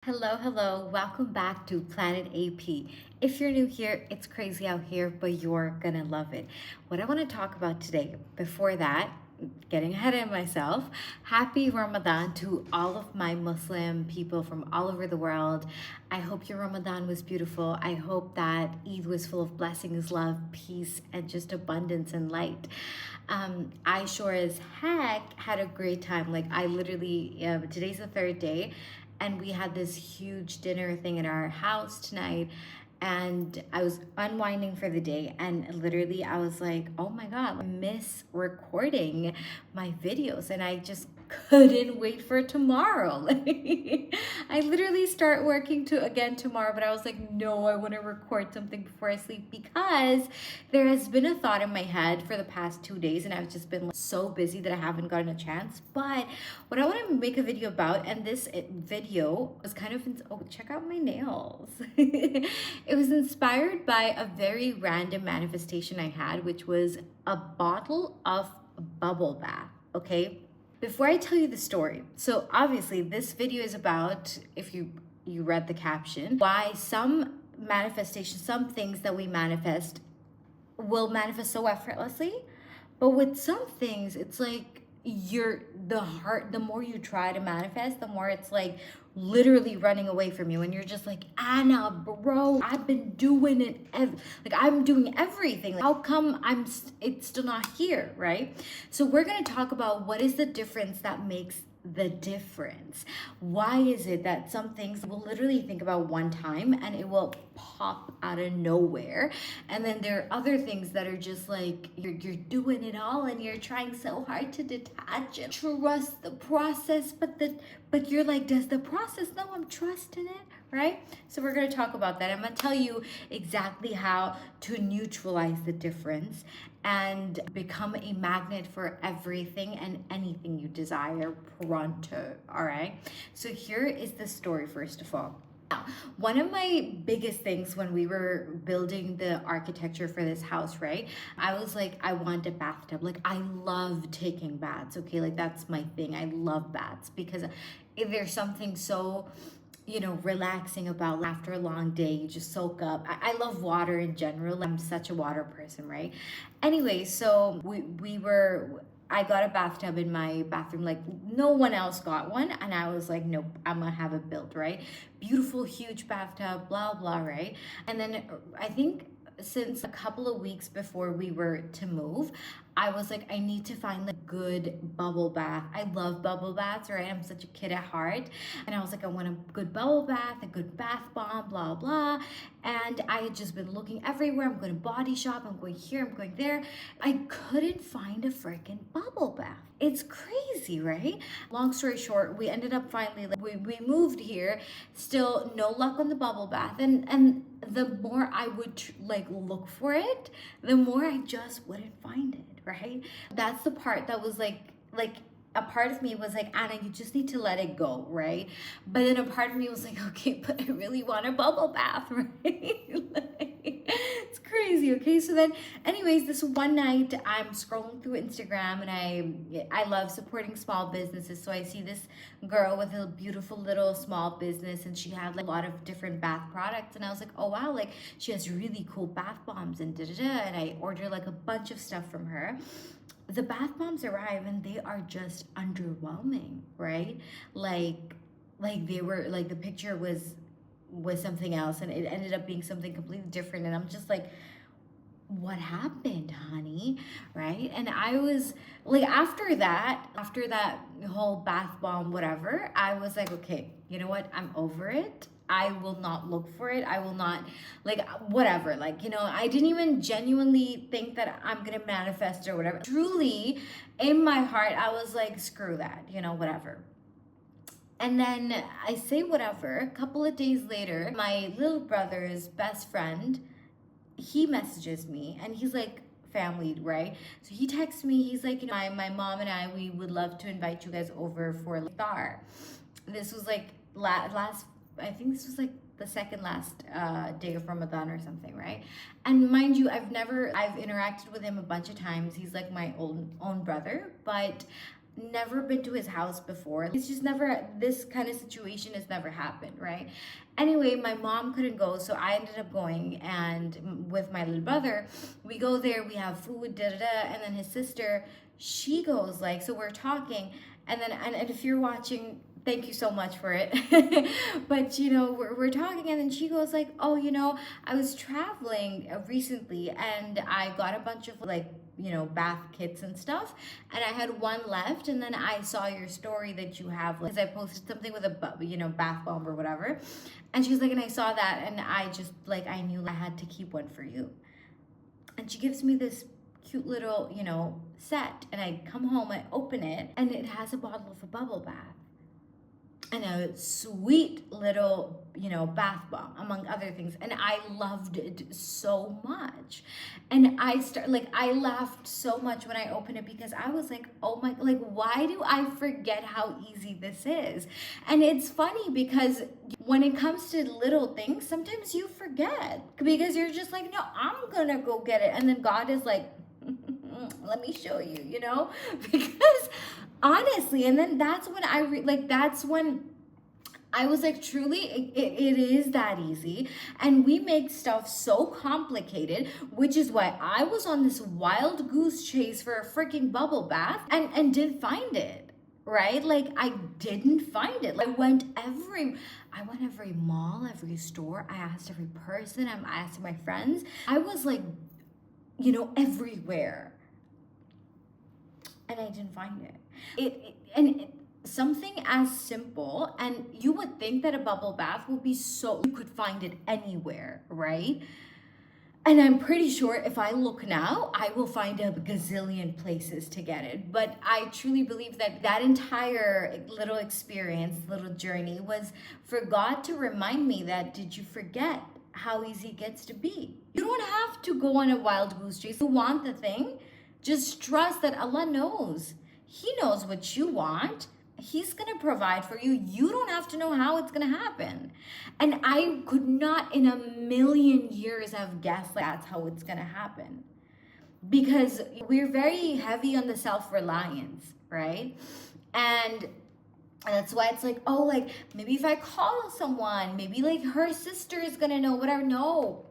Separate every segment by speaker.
Speaker 1: Hello, welcome back to Planet AP. If you're new here, it's crazy out here, but you're gonna love it. What I want to talk about today, before that, getting ahead of myself, happy Ramadan to all of my Muslim people from all over the world. I hope your Ramadan was beautiful. I hope that Eid was full of blessings, love, peace, and just abundance and light. I sure as heck had a great time. Like, I literally, today's the third day and we had this huge dinner thing at our house tonight, and I was unwinding for the day, and literally I was like, oh my god, I miss recording my videos, and I just couldn't wait for tomorrow. Like, I literally start working again tomorrow, but I was like, no, I want to record something before I sleep, because there has been a thought in my head for the past 2 days, and I've just been like, so busy that I haven't gotten a chance. But what I want to make a video about, and this video was kind of, oh, check out my nails. It was inspired by a very random manifestation I had, which was a bottle of bubble bath. Okay, before I tell you the story, so obviously this video is about, if you read the caption, why some manifestations, some things that we manifest will manifest so effortlessly, but with some things it's like the more you try to manifest, the more it's like literally running away from you, and you're just like, Anna, bro, I've been doing it, like I'm doing everything, like, how come it's still not here, right? So we're going to talk about what is the difference that makes the difference. Why is it that some things will literally think about one time and it will pop out of nowhere, and then there are other things that are just like you're doing it all and you're trying so hard to detach and trust the process, but you're like, does the process know I'm trusting it, right? So we're going to talk about that. I'm going to tell you exactly how to neutralize the difference and become a magnet for everything and anything you desire pronto. All right, so here is the story. First of all, one of my biggest things when we were building the architecture for this house, right, I was like, I want a bathtub. Like, I love taking baths, okay? Like, that's my thing. I love baths because if there's something so, relaxing about after a long day, you just soak up. I love water in general. I'm such a water person, right? Anyway, so I got a bathtub in my bathroom, like no one else got one, and I was like, nope, I'm gonna have it built, right? Beautiful, huge bathtub, blah blah, right? And then I think since a couple of weeks before we were to move, I was like, I need to find a good bubble bath. I love bubble baths, right? I'm such a kid at heart. And I was like, I want a good bubble bath, a good bath bomb, blah, blah. And I had just been looking everywhere. I'm going to Body Shop, I'm going here, I'm going there. I couldn't find a freaking bubble bath. It's crazy, right? Long story short, we ended up finally, like, we moved here, still no luck on the bubble bath. And the more I would like look for it, the more I just wouldn't find it, right? That's the part that was like a part of me was like, Anna, you just need to let it go, right? But then a part of me was like, okay, but I really want a bubble bath, right? Like, it's crazy. Okay, so then anyways, this one night I'm scrolling through Instagram, and I love supporting small businesses, so I see this girl with a beautiful little small business, and she had like a lot of different bath products, and I was like, oh wow, like she has really cool bath bombs and and I ordered like a bunch of stuff from her. The bath bombs arrive and they are just underwhelming, right? Like they were like, the picture was something else and it ended up being something completely different, and I'm just like, what happened, honey, right? And I was like, after that whole bath bomb whatever, I was like, okay, you know what, I'm over it. I will not look for it. I will not, like, whatever, like, I didn't even genuinely think that I'm gonna manifest or whatever. Truly in my heart I was like, screw that, whatever. And then I say whatever, a couple of days later, my little brother's best friend, he messages me, and he's like, family, right? So he texts me, he's like, my mom and I, we would love to invite you guys over for iftar. This was like last, I think this was like the second last day of Ramadan or something, right? And mind you, I've interacted with him a bunch of times. He's like my own brother, but never been to his house before. It's just never, this kind of situation has never happened, right? Anyway, my mom couldn't go, so I ended up going, and with my little brother, we go there, we have food, da da da, and then his sister, she goes like, so we're talking, and then, and if you're watching, thank you so much for it. But you know, we're talking, and then she goes like, oh, you know, I was traveling recently, and I got a bunch of like, you know, bath kits and stuff, and I had one left, and then I saw your story that you have, because I posted something with a, you know, bath bomb or whatever, and she's like, and I saw that, and I just like, I knew I had to keep one for you. And she gives me this cute little, you know, set, and I come home, I open it, and it has a bottle of a bubble bath and a sweet little, you know, bath bomb, among other things. And I loved it so much. And I laughed so much when I opened it, because I was like, oh my, like, why do I forget how easy this is? And it's funny because when it comes to little things, sometimes you forget, because you're just like, no, I'm gonna go get it. And then God is like, let me show you, you know, because honestly, and then that's when that's when I was like, truly, it is that easy. And we make stuff so complicated, which is why I was on this wild goose chase for a freaking bubble bath and didn't find it, right? Like, I didn't find it. Like, I went every mall, every store. I asked every person. I asked my friends. I was like, you know, everywhere. And I didn't find it. Something as simple, and you would think that a bubble bath would be so, you could find it anywhere, right? And I'm pretty sure if I look now, I will find a gazillion places to get it. But I truly believe that that entire little experience, little journey, was for God to remind me that, did you forget how easy it gets to be? You don't have to go on a wild goose chase. You want the thing, just trust that Allah knows. He knows what you want. He's gonna provide for you. You don't have to know how it's gonna happen. And I could not in a million years have guessed that's how it's gonna happen. Because we're very heavy on the self-reliance, right? And that's why it's like, oh, like, maybe if I call someone, maybe like her sister is gonna know, whatever. No,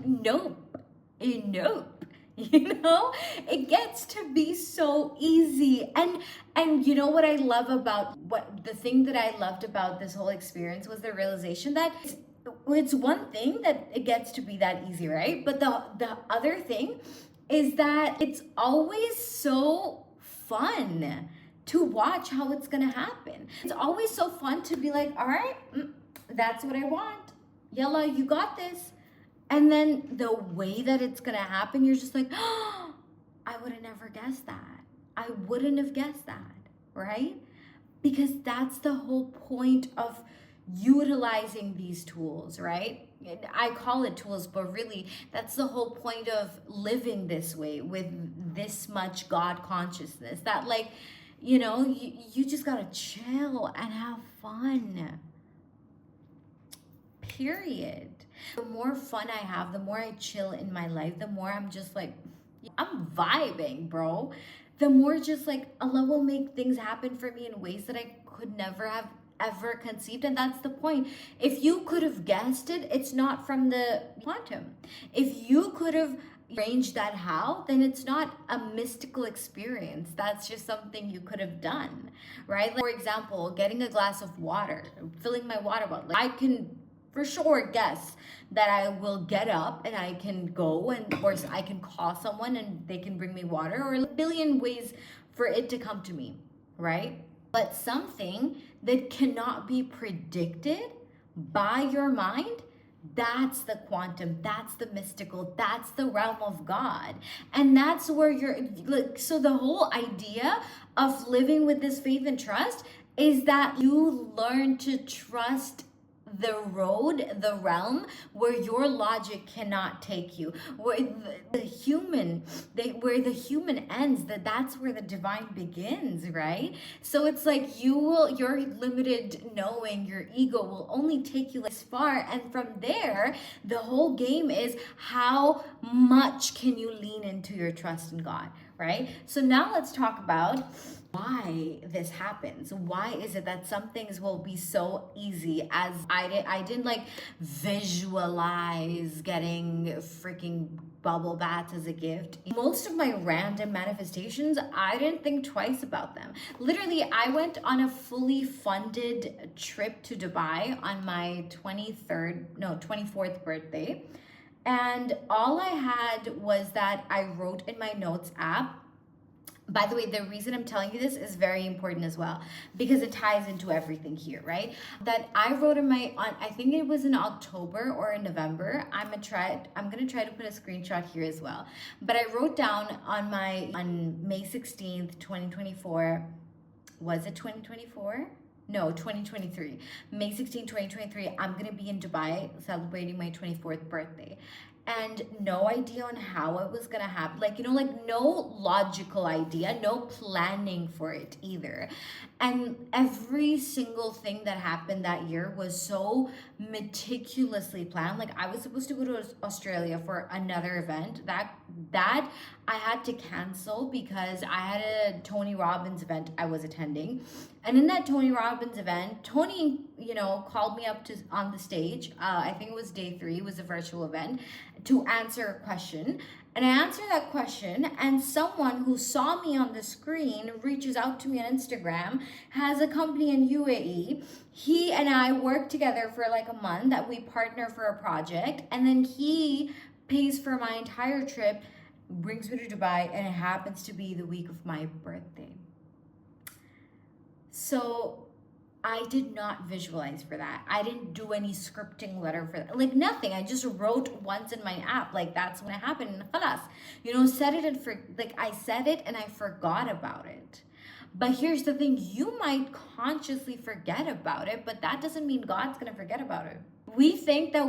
Speaker 1: nope. You know, it gets to be so easy. And you know what I love about, the thing that I loved about this whole experience was the realization that it's one thing that it gets to be that easy, right? But the other thing is that it's always so fun to watch how it's gonna happen. It's always so fun to be like, all right, that's what I want. Yalla, you got this. And then the way that it's gonna happen, you're just like, oh, I would have never guessed that. I wouldn't have guessed that, right? Because that's the whole point of utilizing these tools, right? I call it tools, but really that's the whole point of living this way, with this much God consciousness, that, like, you know, you just gotta chill and have fun. Period. The more fun I have, the more I chill in my life, the more I'm just like, I'm vibing, bro. The more just like Allah will make things happen for me in ways that I could never have ever conceived. And that's the point. If you could have guessed it, it's not from the quantum. If you could have arranged that how, then it's not a mystical experience. That's just something you could have done, right? Like, for example, getting a glass of water, filling my water bottle. Like, I can for sure guess that I will get up and I can go, and of course I can call someone and they can bring me water, or a billion ways for it to come to me, right? But something that cannot be predicted by your mind, that's the quantum, that's the mystical, that's the realm of God. And that's where you're like, so the whole idea of living with this faith and trust is that you learn to trust the road, the realm where your logic cannot take you, where the human ends, that's where the divine begins, right? So it's like your limited knowing, your ego will only take you this far, and from there the whole game is how much can you lean into your trust in God, right? So now let's talk about why this happens. Why is it that some things will be so easy as I didn't like visualize getting freaking bubble baths as a gift. Most of my random manifestations, I didn't think twice about them. Literally, I went on a fully funded trip to Dubai on my 24th birthday. And all I had was that I wrote in my notes app. By the way, the reason I'm telling you this is very important as well, because it ties into everything here, right? That I wrote in I think it was in October or in November. I'm gonna try to put a screenshot here as well. But I wrote down on May 16th, 2024. Was it 2024? No, 2023. May 16, 2023, I'm going to be in Dubai celebrating my 24th birthday. And no idea on how it was going to happen. Like, no logical idea, no planning for it either. And every single thing that happened that year was so meticulously planned. Like, I was supposed to go to Australia for another event that I had to cancel because I had a Tony Robbins event I was attending. And in that Tony Robbins event, Tony, called me up on the stage. I think it was day 3, it was a virtual event, to answer a question. And I answered that question, and someone who saw me on the screen reaches out to me on Instagram, has a company in UAE. He and I work together for like a month, that we partner for a project, and then he pays for my entire trip, brings me to Dubai, and it happens to be the week of my birthday. So I did not visualize for that. I didn't do any scripting letter for that. Like nothing. I just wrote once in my app, like that's when it happened. And khalas, I said it and I forgot about it. But here's the thing, you might consciously forget about it, but that doesn't mean God's gonna forget about it. We think that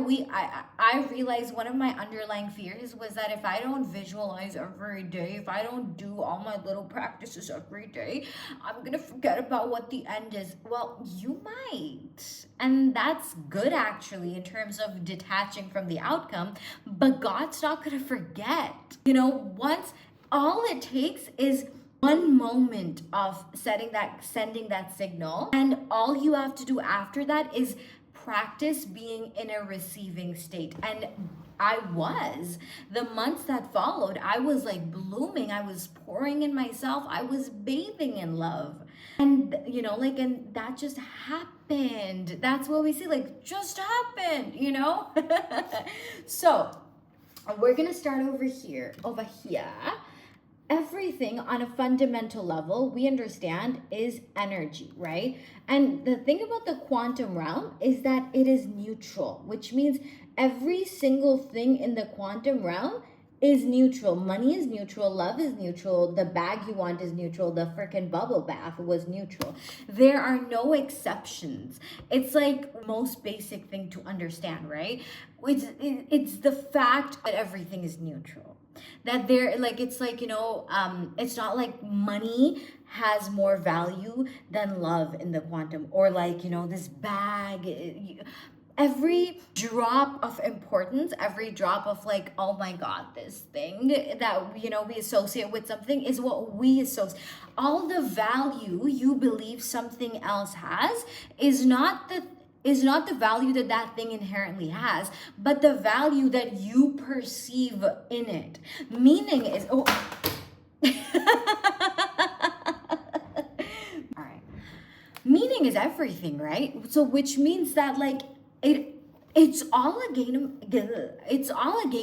Speaker 1: I realized one of my underlying fears was that if I don't visualize every day, if I don't do all my little practices every day, I'm gonna forget about what the end is. Well, you might. And that's good actually in terms of detaching from the outcome, but God's not gonna forget. Once all it takes is one moment of sending that signal, and all you have to do after that is practice being in a receiving state. And the months that followed, I was like blooming, I was pouring in myself, I was bathing in love. And and that just happened. That's what we see, like just happened, So we're gonna start over here. Everything on a fundamental level, we understand, is energy, right? And the thing about the quantum realm is that it is neutral, which means every single thing in the quantum realm is neutral. Money is neutral, love is neutral, the bag you want is neutral, the freaking bubble bath was neutral. There are no exceptions. It's like most basic thing to understand, right? It's the fact that everything is neutral. That it's not like money has more value than love in the quantum, or this bag. Every drop of importance, every drop of oh my God, this thing that we associate with something is what we associate. All the value you believe something else has is not the value that thing inherently has, but the value that you perceive in it. Meaning is, all right. Meaning is everything, right? So which means that it's all a game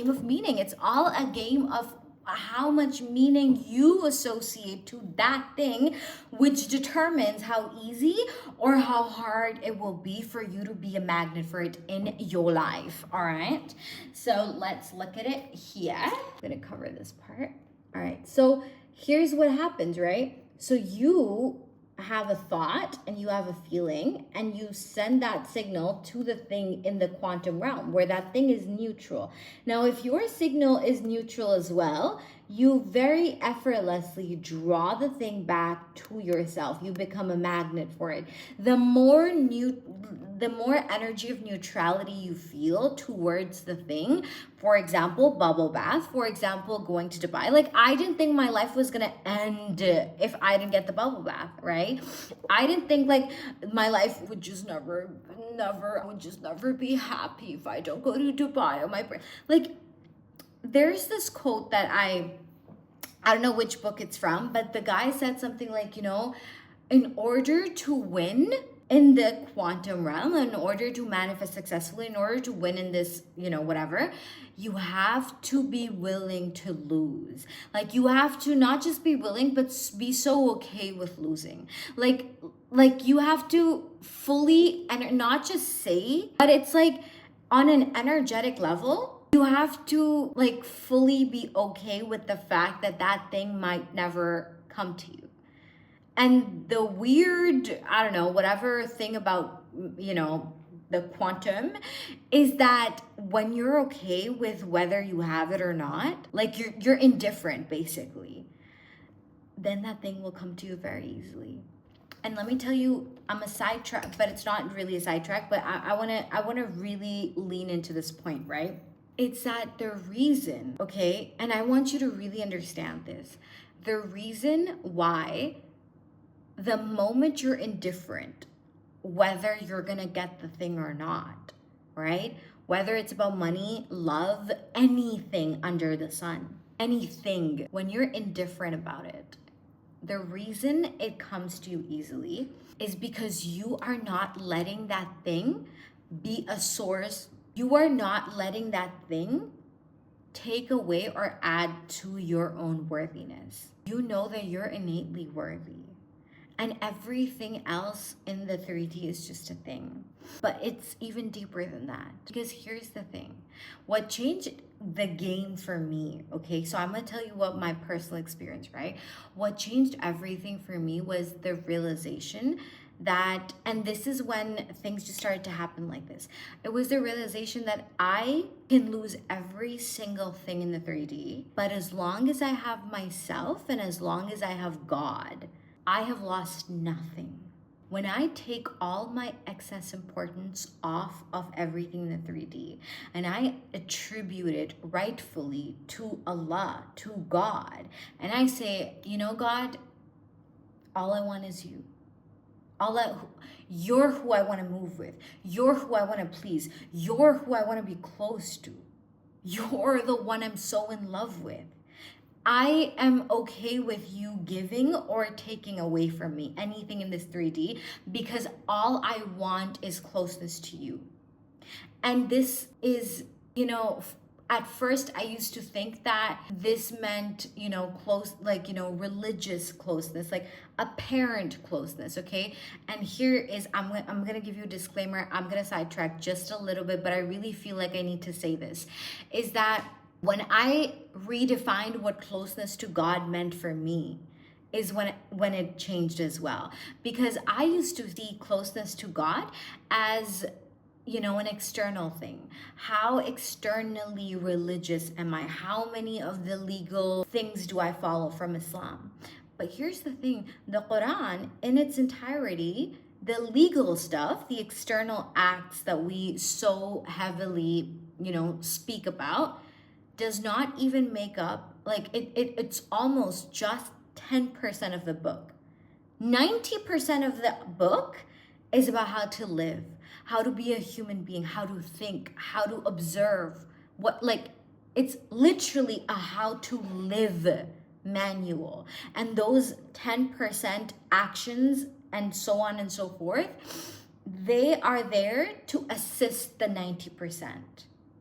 Speaker 1: of meaning. It's all a game of how much meaning you associate to that thing, which determines how easy or how hard it will be for you to be a magnet for it in your life. All right, so let's look at it here. I'm gonna cover this part. All right, so here's what happens, right? So you have a thought and you have a feeling, and you send that signal to the thing in the quantum realm where that thing is neutral. Now, if your signal is neutral as well, you very effortlessly draw the thing back to yourself. You become a magnet for it. The more energy of neutrality you feel towards the thing, for example, bubble bath, for example, going to Dubai. Like, I didn't think my life was gonna end if I didn't get the bubble bath, right? I didn't think like my life would just I would just never be happy if I don't go to Dubai. Or like, there's this quote that I don't know which book it's from, but the guy said something like, in order to win in the quantum realm, in order to manifest successfully, in order to win in this, whatever, you have to be willing to lose. Like, you have to not just be willing, but be so okay with losing. Like you have to fully, and not just say, but it's like on an energetic level, you have to like fully be okay with the fact that that thing might never come to you. And the weird, I don't know, whatever thing about, the quantum is that when you're okay with whether you have it or not, like you're indifferent basically, then that thing will come to you very easily. And let me tell you, I'm a sidetrack, but it's not really a sidetrack, but I wanna really lean into this point, right? It's that the reason, okay, and I want you to really understand this. The reason why the moment you're indifferent, whether you're gonna get the thing or not, right? Whether it's about money, love, anything under the sun, anything, when you're indifferent about it, the reason it comes to you easily is because you are not letting that thing be a source. You are not letting that thing take away or add to your own worthiness. You know that you're innately worthy. And everything else in the 3D is just a thing. But it's even deeper than that. Because here's the thing. What changed the game for me, okay? So I'm going to tell you what my personal experience, right? What changed everything for me was the realization that, and this is when things just started to happen like this. It was the realization that I can lose every single thing in the 3D, but as long as I have myself and as long as I have God, I have lost nothing. When I take all my excess importance off of everything in the 3D and I attribute it rightfully to Allah, to God, and I say, God, all I want is you. You're who I want to move with. You're who I want to please. You're who I want to be close to. You're the one I'm so in love with. I am okay with you giving or taking away from me anything in this 3D because all I want is closeness to you. And this is, at first I used to think that this meant, close, like, religious closeness, like apparent closeness, okay? And here is, I'm going to give you a disclaimer. I'm going to sidetrack just a little bit, but I really feel like I need to say this, is that when I redefined what closeness to God meant for me is when it changed as well. Because I used to see closeness to God as, an external thing. How externally religious am I? How many of the legal things do I follow from Islam? But here's the thing, the Quran in its entirety, the legal stuff, the external acts that we so heavily, speak about, does not even make up, like it's almost just 10% of the book. 90% of the book is about how to live, how to be a human being, how to think, how to observe, it's literally a how to live manual. And those 10% actions and so on and so forth, they are there to assist the 90%,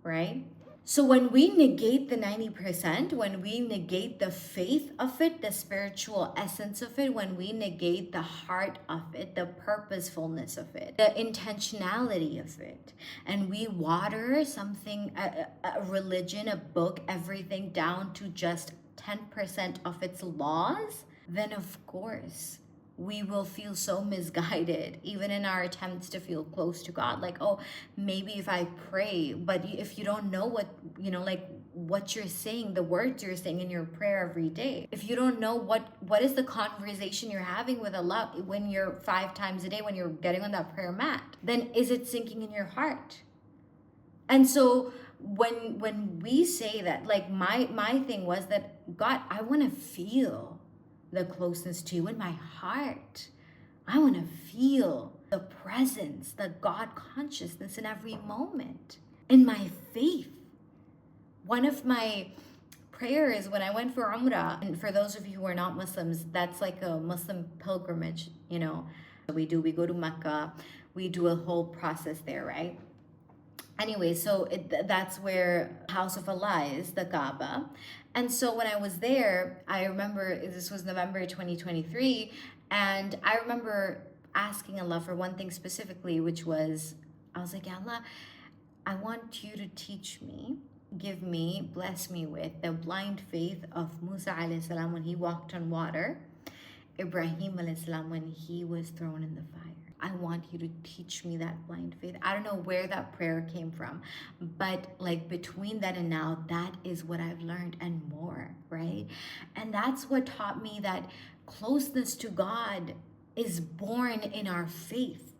Speaker 1: right? So when we negate the 90%, when we negate the faith of it, the spiritual essence of it, when we negate the heart of it, the purposefulness of it, the intentionality of it, and we water something, a religion, a book, everything down to just 10% of its laws, then of course we will feel so misguided, even in our attempts to feel close to God. Like, oh, maybe if I pray, but if you don't know what, like what you're saying, the words you're saying in your prayer every day, if you don't know what is the conversation you're having with Allah when you're 5 times a day, when you're getting on that prayer mat, then is it sinking in your heart? And so when we say that, like my thing was that, God, I want to feel the closeness to you in my heart. I want to feel the presence, the God consciousness in every moment, in my faith. One of my prayers when I went for Umrah, and for those of you who are not Muslims, that's like a Muslim pilgrimage, we go to Mecca, we do a whole process there, right? Anyway, so that's where House of Allah is, the Kaaba. And so when I was there, I remember this was November 2023, and I remember asking Allah for one thing specifically, which was, I was like, Allah, I want you to teach me, give me, bless me with the blind faith of Musa alayhi salam when he walked on water, Ibrahim alayhi salam when he was thrown in the fire. I want you to teach me that blind faith. I don't know where that prayer came from, but like between then and now, that is what I've learned and more, right? And that's what taught me that closeness to God is born in our faith.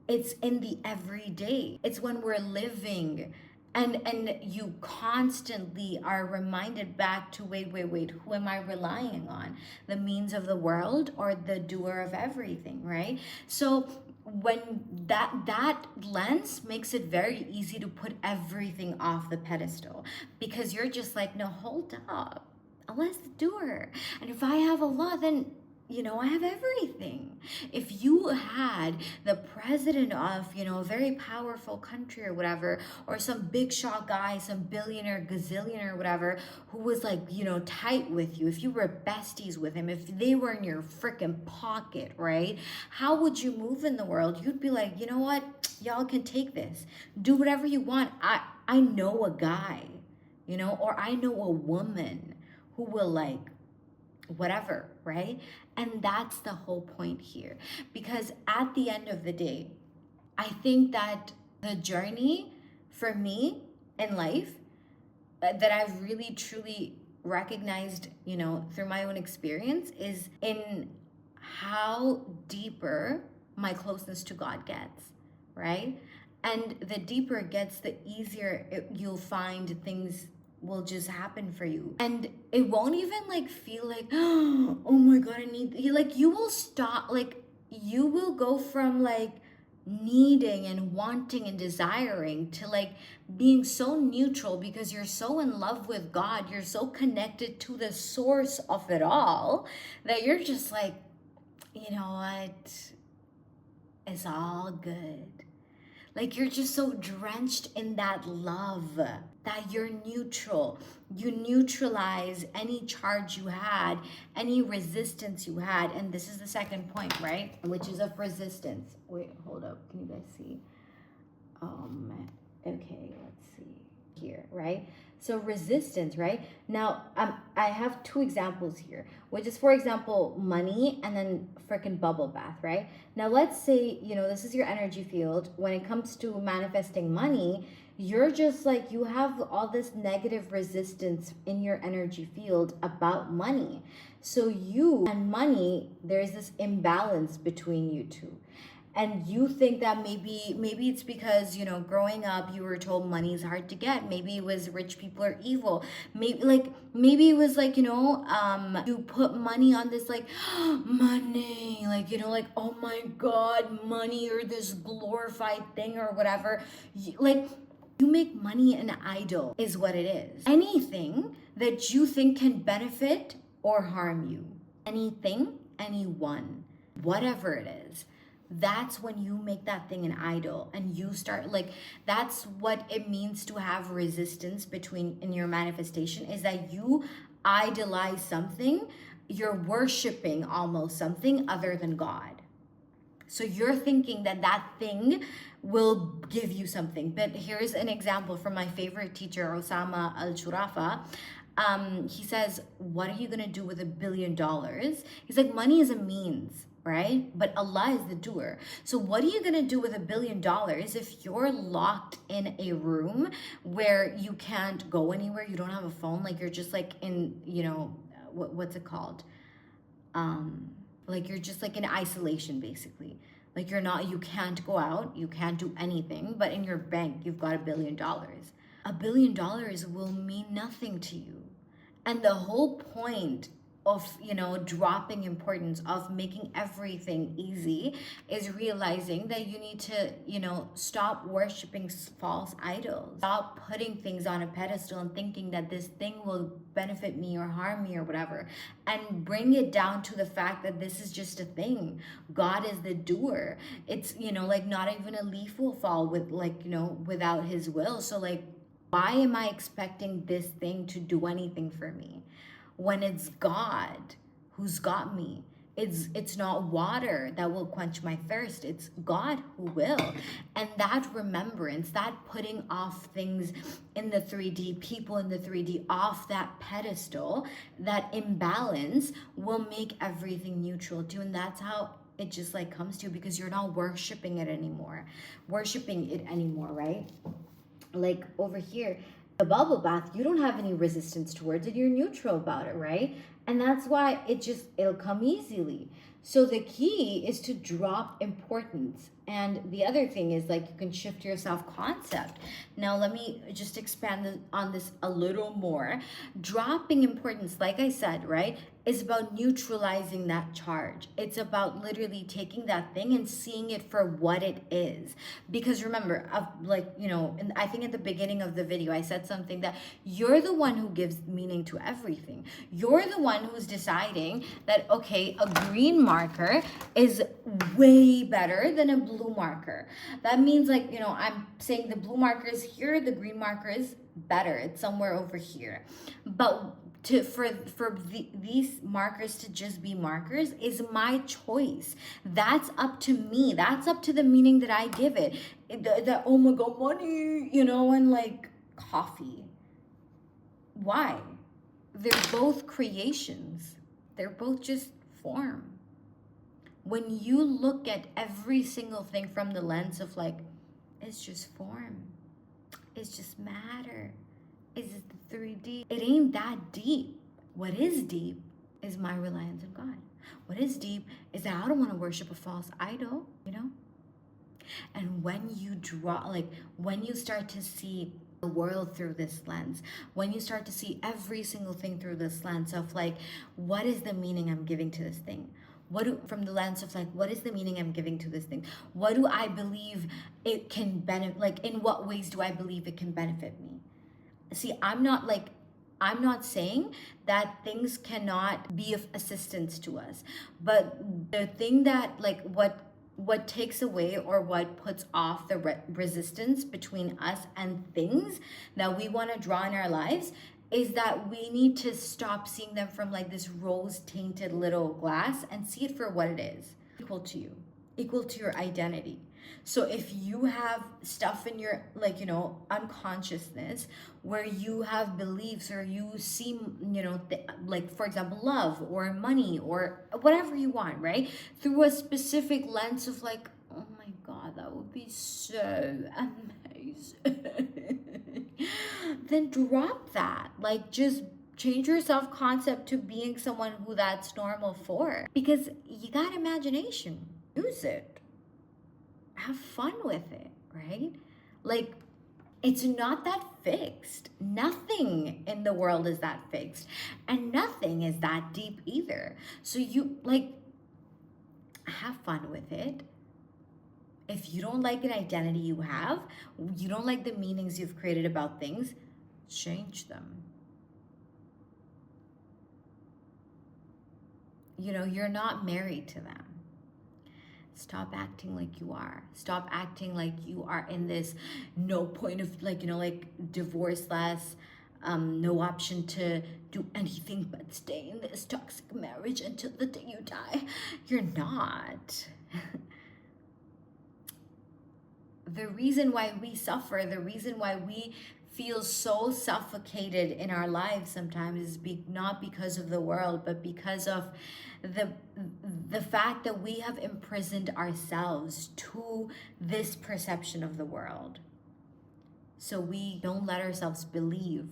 Speaker 1: It's in the everyday. It's when we're living and you constantly are reminded back to wait, who am I relying on? The means of the world or the doer of everything, right? So when that lens makes it very easy to put everything off the pedestal, because you're just like, no, hold up, Allah's the doer, and if I have Allah, then I have everything. If you had the president of, a very powerful country or whatever, or some big shot guy, some billionaire, gazillionaire, whatever, who was like, tight with you, if you were besties with him, if they were in your freaking pocket, right? How would you move in the world? You'd be like, you know what? Y'all can take this. Do whatever you want. I know a guy, or I know a woman who will like, whatever, right? And that's the whole point here, because at the end of the day, I think that the journey for me in life that I've really truly recognized, through my own experience, is in how deeper my closeness to God gets, right? And the deeper it gets, the easier you'll find things will just happen for you, and it won't even like feel like, oh my God, I need you. Like you will stop, like you will go from like needing and wanting and desiring to like being so neutral, because you're so in love with God, you're so connected to the source of it all, that you're just like, you know what, it's all good. Like you're just so drenched in that love that you're neutral. You neutralize any charge you had, any resistance you had. And this is the second point, right? Which is of resistance. Wait, hold up. Can you guys see? Okay, let's see here, right? So resistance, right? Now, I have 2 examples here, which is, for example, money and then freaking bubble bath, right? Now, let's say, this is your energy field. When it comes to manifesting money, you're just like, you have all this negative resistance in your energy field about money. So you and money, there's this imbalance between you two. And you think that maybe it's because, growing up you were told money is hard to get. Maybe it was rich people are evil. Maybe it was like, you put money on this like money, like, like, oh my God, money, or this glorified thing or whatever. You make money an idol is what it is. Anything that you think can benefit or harm you. Anything, anyone, whatever it is. That's when you make that thing an idol, and you start that's what it means to have resistance in your manifestation, is that you idolize something, you're worshiping almost something other than God. So you're thinking that thing will give you something. But here's an example from my favorite teacher, Osama Al-Shurafa. He says, what are you gonna do with $1 billion? He's like, money is a means. right? But Allah is the doer. So what are you going to do with $1 billion if you're locked in a room where you can't go anywhere, you don't have a phone, like you're just like in, you know, what's it called? Like you're just like in isolation basically. Like you can't go out, you can't do anything, but in your bank you've got $1 billion. $1 billion will mean nothing to you. And the whole point of, you know, dropping importance, of making everything easy, is realizing that you need to, you know, stop worshiping false idols, stop putting things on a pedestal and thinking that this thing will benefit me or harm me or whatever, and bring it down to the fact that this is just a thing. God is the doer. It's, you know, like not even a leaf will fall with, like, you know, without his will. So like, why am I expecting this thing to do anything for me when it's God who's got me? It's not water that will quench my thirst. It's God who will. And that remembrance, that putting off things in the 3D, people in the 3D off that pedestal, that imbalance will make everything neutral too. And that's how it just like comes to you, because you're not worshiping it anymore, right? Like over here, the bubble bath, you don't have any resistance towards it. You're neutral about it, right? And that's why it'll come easily. So the key is to drop importance. And the other thing is, like, you can shift your self-concept. Now, let me just expand on this a little more. Dropping importance, like I said, right, is about neutralizing that charge. It's about literally taking that thing and seeing it for what it is. Because remember, like, you know, and I think at the beginning of the video, I said something that you're the one who gives meaning to everything. You're the one who's deciding that, okay, a green marker is way better than a blue marker. That means, like, you know, I'm saying the blue marker is here, the green marker is better. It's somewhere over here. But for these markers to just be markers is my choice. That's up to me. That's up to the meaning that I give it. The oh my god, money, you know, and like coffee. Why? They're both creations. They're both just form. When you look at every single thing from the lens of like, it's just form, it's just matter, is it the 3D? It ain't that deep. What is deep is my reliance on God. What is deep is that I don't want to worship a false idol, you know? And when you when you start to see the world through this lens, when you start to see every single thing through this lens of like, what is the meaning I'm giving to this thing? From the lens of like, what is the meaning I'm giving to this thing? What do I believe it can benefit? Like, in what ways do I believe it can benefit me? See, I'm not saying that things cannot be of assistance to us, but the thing that like what takes away or what puts off the resistance between us and things that we want to draw in our lives is that we need to stop seeing them from like this rose-tainted little glass and see it for what it is, equal to you, equal to your identity. So if you have stuff in your, like, you know, unconsciousness where you have beliefs or you see, you know, like, for example, love or money or whatever you want, right? Through a specific lens of like, oh my God, that would be so amazing. Then drop that. Like, just change your self-concept to being someone who that's normal for. Because you got imagination. Use it. Have fun with it, right? Like, it's not that fixed. Nothing in the world is that fixed. And nothing is that deep either. So you, like, have fun with it. If you don't like an identity you have, you don't like the meanings you've created about things, change them. You know, you're not married to them. Stop acting like you are. Stop acting like you are in this no point of, like, you know, like divorce less, no option to do anything but stay in this toxic marriage until the day you die. You're not. The reason why we suffer, the reason why we feel so suffocated in our lives sometimes is not because of the world, but because of the the fact that we have imprisoned ourselves to this perception of the world. So we don't let ourselves believe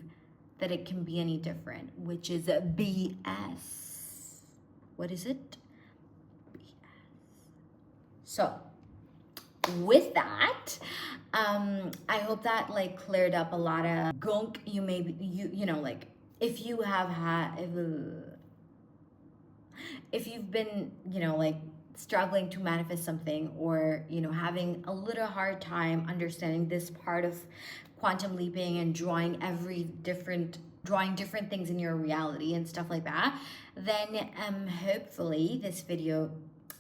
Speaker 1: that it can be any different, which is a BS. What is it? BS. So with that, I hope that like cleared up a lot of gunk you may be, you know, like if you have had, if you've been, you know, like struggling to manifest something, or, you know, having a little hard time understanding this part of quantum leaping and drawing different things in your reality and stuff like that, then hopefully this video,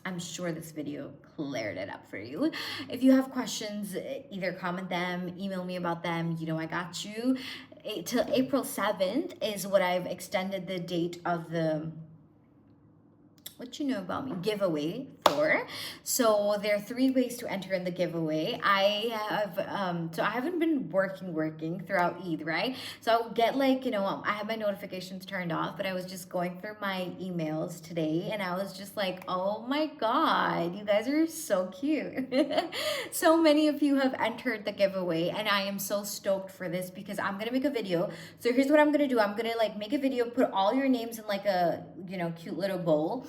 Speaker 1: I'm sure this video cleared it up for you. If you have questions, either comment them, email me about them. You know, I got you. Till April 7th is what I've extended the date of the What You Know About Me giveaway for. So there are 3 ways to enter in the giveaway. I have so I haven't been working throughout Eid, right? So I'll get like, you know, I have my notifications turned off, but I was just going through my emails today and I was just like, oh my god, you guys are so cute. So many of you have entered the giveaway and I am so stoked for this because I'm gonna make a video. So here's what I'm gonna do. I'm gonna like make a video, put all your names in like a, you know, cute little bowl.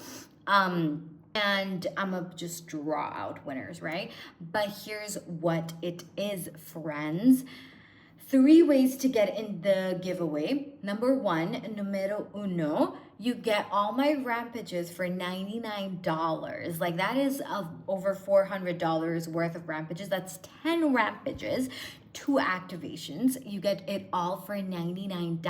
Speaker 1: And I'm gonna just draw out winners, right? But here's what it is, friends. 3 ways to get in the giveaway. Number 1, numero uno, you get all my rampages for $99. Like that is over $400 worth of rampages. That's 10 rampages, 2 activations. You get it all for $99.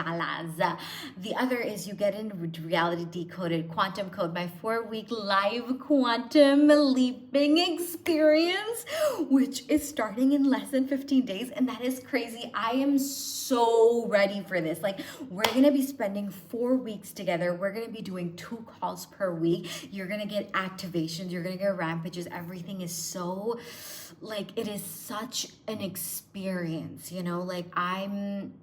Speaker 1: The other is you get in Reality Decoded Quantum Code, my 4-week live quantum leaping experience, which is starting in less than 15 days. And that is crazy. I am so ready for this. Like, we're gonna be spending 4 weeks together. We're gonna be doing 2 calls per week. You're gonna get activations, you're gonna get rampages. Everything is so, like, it is such an experience, you know? Like, I'm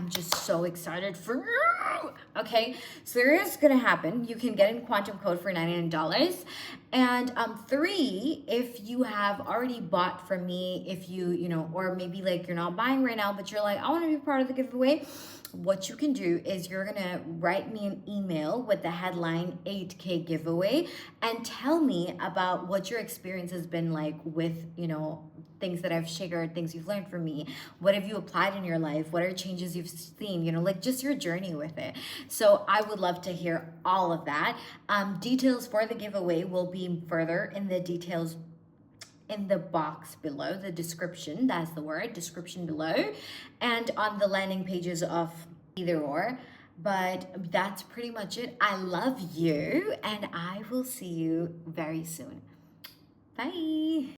Speaker 1: just so excited for you. Okay, so there is gonna happen. You can get in quantum code for $99. And 3, if you have already bought from me, if you know, or maybe like you're not buying right now, but you're like, I want to be part of the giveaway, what you can do is you're gonna write me an email with the headline 8K giveaway and tell me about what your experience has been like with, you know, things that I've shared, things you've learned from me. What have you applied in your life? What are changes you've seen? You know, like just your journey with it. So I would love to hear all of that. Details for the giveaway will be further in the details in the box below, the description, that's the word, description below, and on the landing pages of either or. But that's pretty much it. I love you and I will see you very soon. Bye.